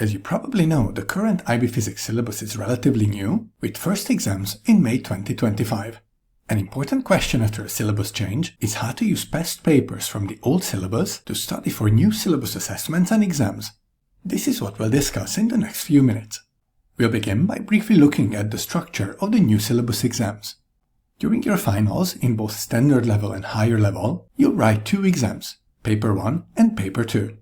As you probably know, the current IB Physics syllabus is relatively new, with first exams in May 2025. An important question after a syllabus change is how to use past papers from the old syllabus to study for new syllabus assessments and exams. This is what we'll discuss in the next few minutes. We'll begin by briefly looking at the structure of the new syllabus exams. During your finals, in both standard level and higher level, you'll write two exams, Paper 1 and Paper 2.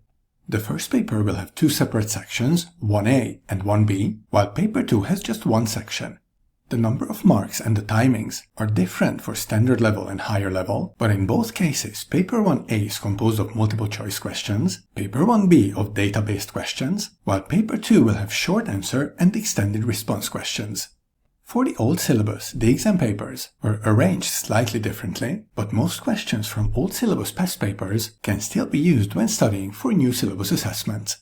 The first paper will have two separate sections, 1A and 1B, while Paper 2 has just one section. The number of marks and the timings are different for standard level and higher level, but in both cases, Paper 1A is composed of multiple choice questions, Paper 1B of data-based questions, while Paper 2 will have short answer and extended response questions. For the old syllabus, the exam papers were arranged slightly differently, but most questions from old syllabus past papers can still be used when studying for new syllabus assessments.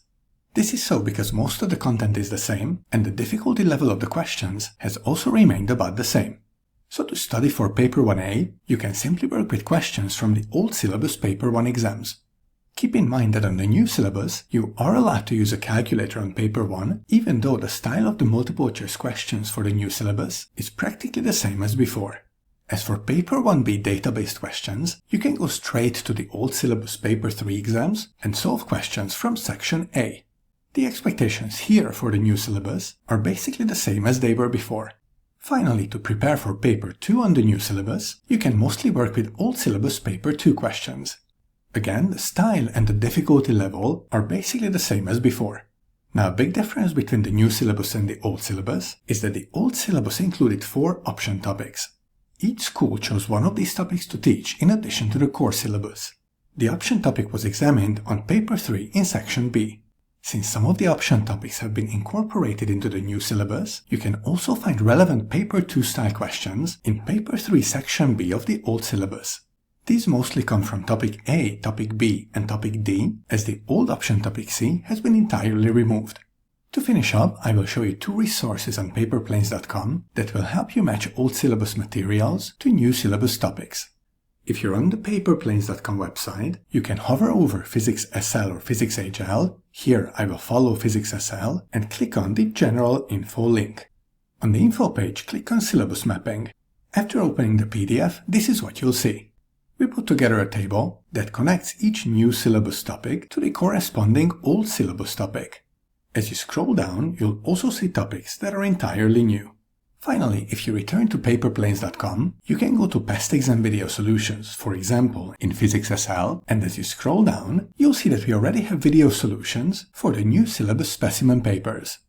This is so because most of the content is the same, and the difficulty level of the questions has also remained about the same. So to study for Paper 1A, you can simply work with questions from the old syllabus Paper 1 exams. Keep in mind that on the new syllabus, you are allowed to use a calculator on Paper 1, even though the style of the multiple choice questions for the new syllabus is practically the same as before. As for Paper 1B data-based questions, you can go straight to the old syllabus Paper 3 exams and solve questions from Section A. The expectations here for the new syllabus are basically the same as they were before. Finally, to prepare for Paper 2 on the new syllabus, you can mostly work with old syllabus Paper 2 questions. Again, the style and the difficulty level are basically the same as before. Now, a big difference between the new syllabus and the old syllabus is that the old syllabus included 4 option topics. Each school chose one of these topics to teach in addition to the core syllabus. The option topic was examined on Paper 3 in Section B. Since some of the option topics have been incorporated into the new syllabus, you can also find relevant Paper 2 style questions in Paper 3 Section B of the old syllabus. These mostly come from Topic A, Topic B, and Topic D, as the old option Topic C has been entirely removed. To finish up, I will show you 2 resources on paperplanes.com that will help you match old syllabus materials to new syllabus topics. If you're on the paperplanes.com website, you can hover over Physics SL or Physics HL, here I will follow Physics SL, and click on the General Info link. On the info page, click on Syllabus Mapping. After opening the PDF, this is what you'll see. We put together a table that connects each new syllabus topic to the corresponding old syllabus topic. As you scroll down, you'll also see topics that are entirely new. Finally, if you return to paperplanes.com, you can go to past exam video solutions, for example, in Physics SL, and as you scroll down, you'll see that we already have video solutions for the new syllabus specimen papers.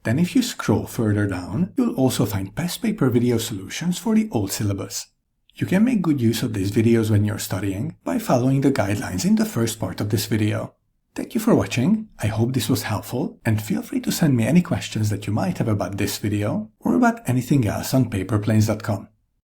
Then if you scroll further down, you'll also find past paper video solutions for the old syllabus. You can make good use of these videos when you're studying by following the guidelines in the first part of this video. Thank you for watching, I hope this was helpful, and feel free to send me any questions that you might have about this video or about anything else on paperplanes.com.